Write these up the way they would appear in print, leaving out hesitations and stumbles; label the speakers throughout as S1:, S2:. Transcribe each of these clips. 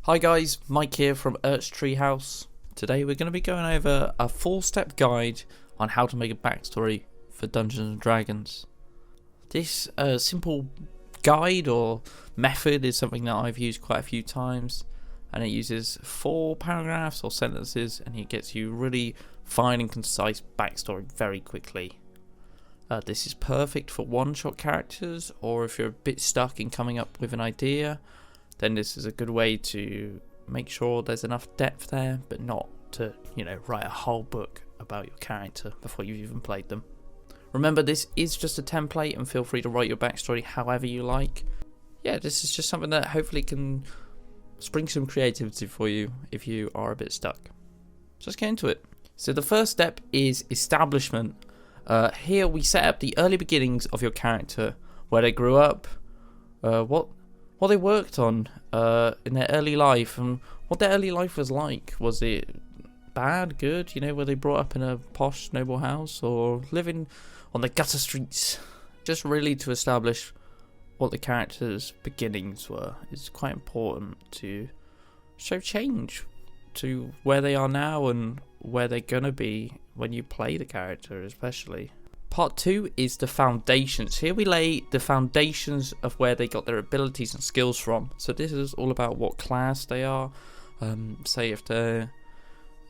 S1: Hi guys, Mike here from Treehouse. Today we're going to be going over a 4-step guide on how to make a backstory for Dungeons and Dragons. This simple guide or method is something that I've used quite a few times, and it uses 4 paragraphs or sentences, and it gets you really fine and concise backstory very quickly. This is perfect for one-shot characters, or if you're a bit stuck in coming up with an idea, then this is a good way to make sure there's enough depth there, but not to, write a whole book about your character before you've even played them. Remember, this is just a template, and feel free to write your backstory however you like. Yeah, this is just something that hopefully can spring some creativity for you if you are a bit stuck. Just get into it. So the first step is establishment. Here we set up the early beginnings of your character, where they grew up, what they worked on in their early life, and what their early life was like. Was it bad, good? Were they brought up in a posh, noble house, or living on the gutter streets? Just really to establish what the character's beginnings were is quite important to show change to where they are now and where they're gonna be when you play the character, especially. Part 2 is the foundations. Here we lay the foundations of where they got their abilities and skills from. So this is all about what class they are. Say if they're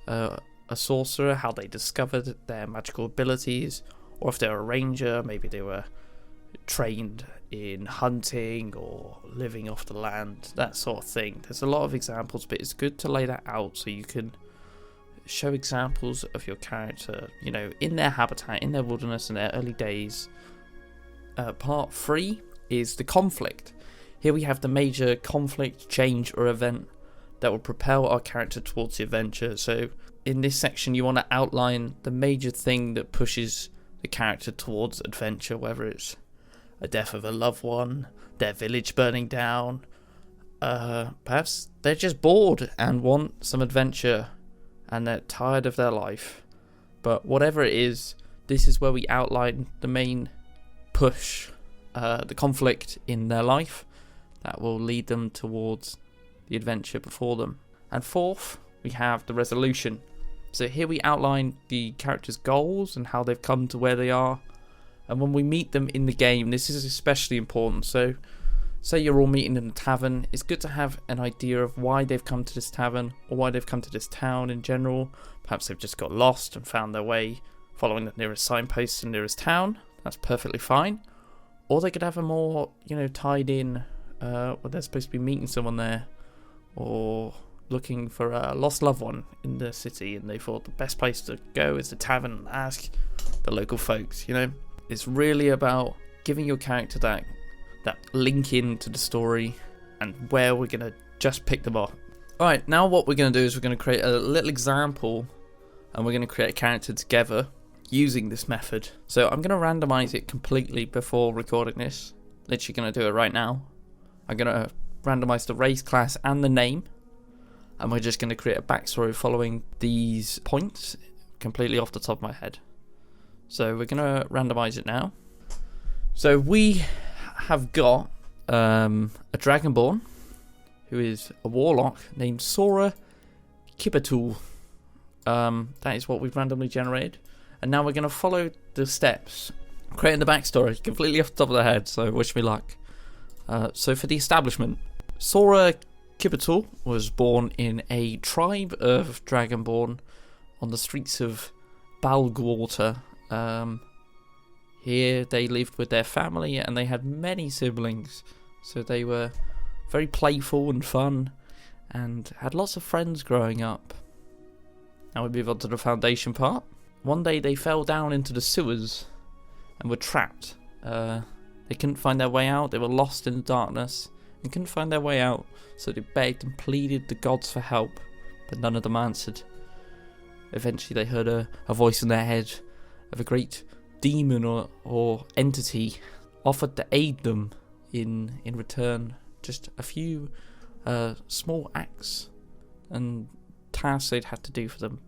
S1: a sorcerer, how they discovered their magical abilities. Or if they're a ranger, maybe they were trained in hunting or living off the land, that sort of thing. There's a lot of examples, but it's good to lay that out so you can show examples of your character, in their habitat, in their wilderness, in their early days. Part 3 is the conflict. Here we have the major conflict, change, or event that will propel our character towards the adventure. So in this section, you want to outline the major thing that pushes the character towards adventure, whether it's a death of a loved one, their village burning down, perhaps they're just bored and want some adventure, and they're tired of their life. But whatever it is, this is where we outline the main push, the conflict in their life that will lead them towards the adventure before them. And fourth, we have the resolution. So here we outline the character's goals and how they've come to where they are. And when we meet them in the game, this is especially important. So say you're all meeting in a tavern, it's good to have an idea of why they've come to this tavern, or why they've come to this town in general. Perhaps they've just got lost and found their way following the nearest signpost to the nearest town. That's perfectly fine. Or they could have a more, tied in, where they're supposed to be meeting someone there, or looking for a lost loved one in the city, and they thought the best place to go is the tavern and ask the local folks, It's really about giving your character that link into the story and where we're going to just pick them up. Alright, now what we're going to do is we're going to create a little example, and we're going to create a character together using this method. So I'm going to randomize it completely before recording this. Literally going to do it right now. I'm going to randomize the race, class, and the name, and we're just going to create a backstory following these points completely off the top of my head. So we're going to randomize it now. So we have got a Dragonborn who is a warlock named Sora Kibatul. That is what we've randomly generated, and now we're going to follow the steps, creating the backstory completely off the top of the head, so wish me luck. So for the establishment, Sora Kibatul was born in a tribe of Dragonborn on the streets of Balgwater. Here they lived with their family, and they had many siblings, so they were very playful and fun and had lots of friends growing up. Now we move on to the foundation part. One day they fell down into the sewers and were trapped. They couldn't find their way out, they were lost in the darkness and couldn't find their way out, so they begged and pleaded the gods for help, but none of them answered. Eventually they heard a voice in their head of a great demon or entity offered to aid them in return. Just a few small acts and tasks they'd had to do for them.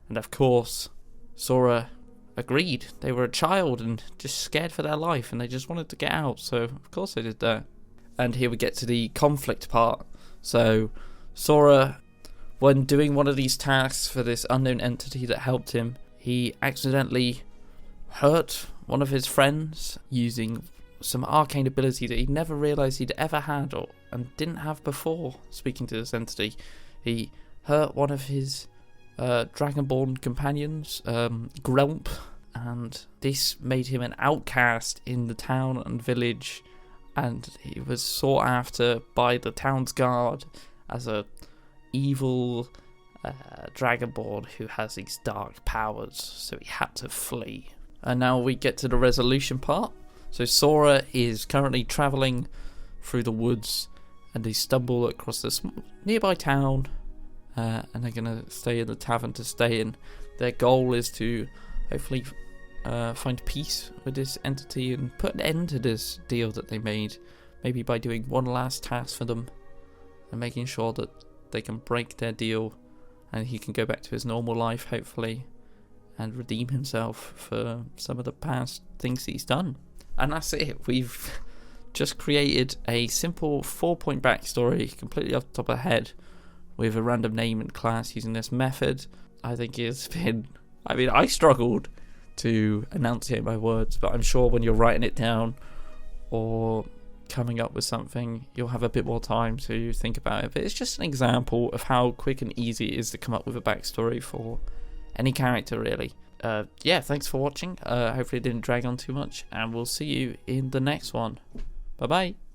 S1: And of course, Sora agreed. They were a child and just scared for their life, and they just wanted to get out, so of course they did that. And here we get to the conflict part. So Sora, when doing one of these tasks for this unknown entity that helped him, he accidentally hurt one of his friends using some arcane ability that he never realised he'd ever had and didn't have before speaking to this entity. He hurt one of his Dragonborn companions, Grelp, and this made him an outcast in the town and village, and he was sought after by the town's guard as a evil Dragonborn who has these dark powers, so he had to flee. And now we get to the resolution part. So Sora is currently travelling through the woods, and they stumble across this nearby town, and they're going to stay in the tavern to stay in. Their goal is to hopefully find peace with this entity and put an end to this deal that they made, maybe by doing one last task for them and making sure that they can break their deal and he can go back to his normal life, hopefully, and redeem himself for some of the past things he's done. And that's it. We've just created a simple 4-point backstory completely off the top of the head with a random name and class using this method. I think it's been... I struggled to enunciate my words, but I'm sure when you're writing it down or coming up with something, you'll have a bit more time to think about it. But it's just an example of how quick and easy it is to come up with a backstory for any character, really. Yeah, thanks for watching. Hopefully it didn't drag on too much, and we'll see you in the next one. Bye bye.